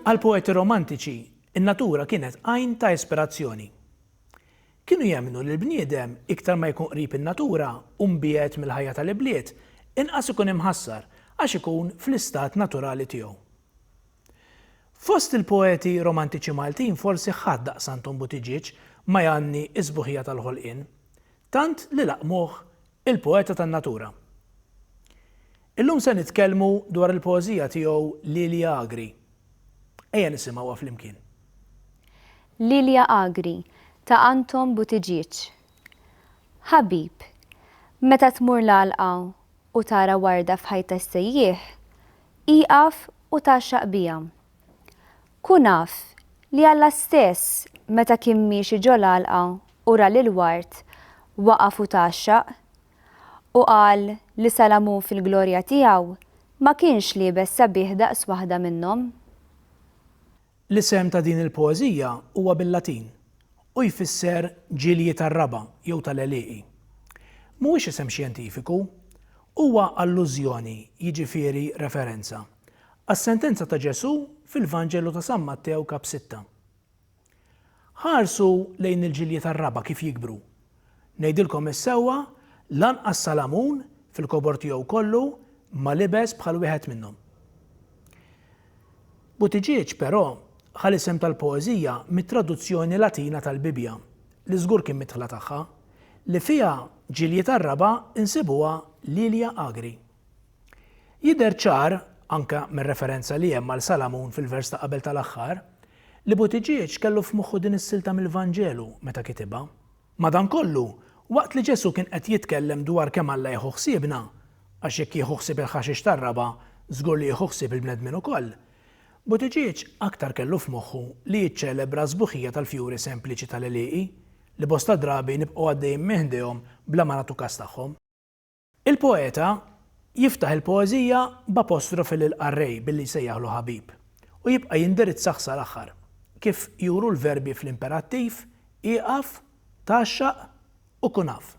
Għal poeti romantiċi, in-natura kienet għajn ta' ispirazzjoni. Kienu jemnu li l-bniedem iktar ma jkun qrib in-natura u mbiegħed mill-ħajja tal-ibliet, inqas ikun imħassar għax ikun fl-istat naturali tiegħu. Fost il-poeti romantiċi Maltin forsi ħadd daqs Anton Buttigieg ma janni isbuħija tal-ħolqien, tant li laqmuh il-poeta tan-natura. Illum se nitkellmu dwar il-poeżija tiegħu Lilia Agri. Ejja nisimgħuha flimkien. Lilia Agri ta' Anton Buttigieg. Ħabib, meta tmur l-għalqa u tara warda f'ħajta s-sejjieħ, iqaf u taxxaq biha. Kun naf li Alla stess meta kien miexi ġo l-għalqa u ra l-ward waqaf u taxxaq u qal li Salamun fil-glorja tiegħu ma kienx liebes sabiħ daqs waħda minnhom. L-isem ta' din il-poeżija huwa bil-Latin u jfisser ġilji tar-raba jew tal-għelieqi. Mhuwiex isem xjentifiku, huwa allużjoni, jiġifieri referenza, għas-sentenza ta' Ġesu fil-Vanġelu ta' San Mattew kap 6. Ħarsu lejn il-ġilji tar-raba kif jikbru. Ngħidilkom is-sewwa lanqas Salamun fil-kobor tiegħu kollu ma libes bħal wieħed minnhom. Buttigieg però ħal isem tal-poeżija mit-traduzzjoni Latina tal-Bibja li żgur kien mitħla tagħha li fiha ġilji tar-raba insibuha Lilia Agri. Jidher ċar anke mir-referenza li hemm għal Salamun fil-vers ta' qabel tal-aħħar li Buttigieg kellu f'moħħu din is-silta mill-Vanġelu meta kitibha. Madankollu, waqt li Ġesu kien qed jitkellem dwar kemm Alla jieħu ħsiebna, għax jekk jieħu ħsieb il-ħaxix tar-raba, żgur li jieħu ħsieb il-bnedmin ukoll, Buttigieg aktar kellu f'moħħu li jiċċelebra żbuħija tal-fjuri sempliċi tal-għelieqi li bosta drabi nibqgħu għaddejjin meħdejhom bla ma nagħtu każ tagħhom. Il-poeta jiftaħ il-poeżija b'apostrofi lil qarrej billi jsejjaħlu ħabib u jibqa' jindirizza sal-aħħar kif juru l-verbi fl-imperattiv iqaf, taxxaq u kun naf.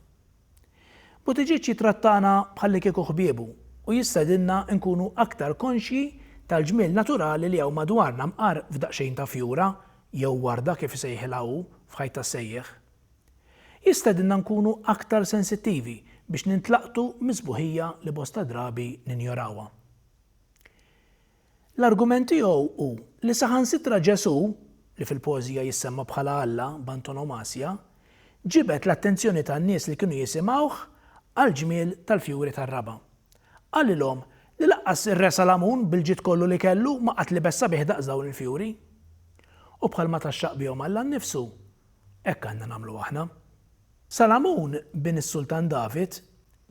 Buttigieg jitrattana bħalli kieku ħbiebu u jistedinna nkunu aktar konxji tal-ġmiel naturali li hawn madwarna mqar f'daqsxejn ta' fjura jew warda kif isejħilha hu f'ħajta sejjeħ. Jistedinna nkunu aktar sensittivi biex nintlaqtu miżbuħija li bosta drabi ninjorawha. L-argument tiegħu hu li saħansitra Ġesu li fil-poeżija jissemma bħala Alla b'antonomasja ġibet l-attenzjoni tan-nies li kienu jisimgħuh għal ġmiel tal-fjuri tar-raba. Għalilhom li laqqas ir-re Salamun bil-ġid kollu li kellu ma qatt libes sabiħ daqs dawn il-fjuri. U bħalma taxxaq bihom Alla nnifsu, hekk għandna nagħmlu aħna. Salamun bin is-Sultan David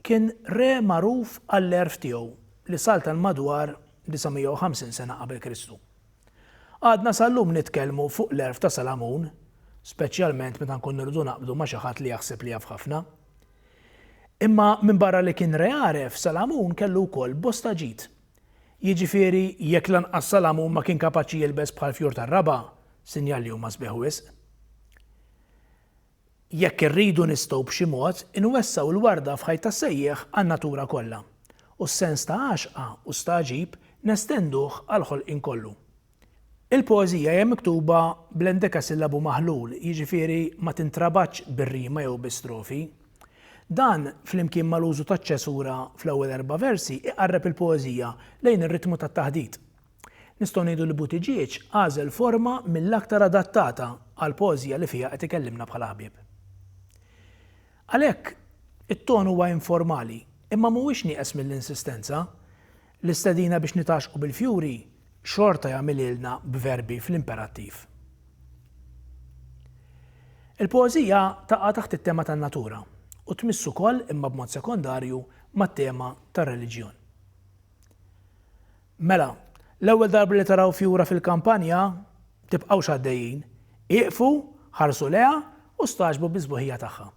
kien re magħruf għall-erf tiegħu li sal tal-madwar 950 sena qabel Kristu. Għadna sal-lum nitkellmu fuq l-erf ta' Salamun, speċjalment meta nkun nirdu naqbdu ma' xi ħadd li jaħseb li jaf ħafna. Imma minn barra li kien re għaref, Salamun kellu wkoll bosta ġid. Jiġifieri jekk lanqas Salamun ma kien kapaċi jilbes bħal fjur tar-raba, sinjal li huma sbeħ wisq. Jekk irridu nistgħu b'xi mod inwessaw il-warda f'ħajta sejjeħ għan-natura kollha u s-sens ta' għaxqa u staġib nestenduh għal ħolqien kollu. Il-poeżija hija miktuba bl-endekasillabu maħlul, jiġifieri ma tintrabaċ bir-rima jew bi-strofi. Dan flimkien mal-użu taċ-ċesura fl-ewwel 4 versi iqarreb il-poeżija lejn ir-ritmu tat-taħdid. Nistgħu ngħidu li Buttigieg għażel forma mill-aktar adattata għal poeżija li fiha qed ikellimna bħala ħbieb. Għalhekk it-ton huwa informali, imma mhuwiex nieqes mill-insistenza. L-istedina biex nitaxqu bil-fjuri xorta jagħmililna b'verbi fl-imperattiv. Il-poeżija taqa' taħt it-tema tan-natura u tmiss ukoll imma b'mod sekondarju mat-tema tar-reliġjon. Mela, l-ewwel darba li taraw fjura fil-kampanja tibqgħux għaddejjin, iqfu, ħarsu leha u staġbu biż-sbuħija tagħha.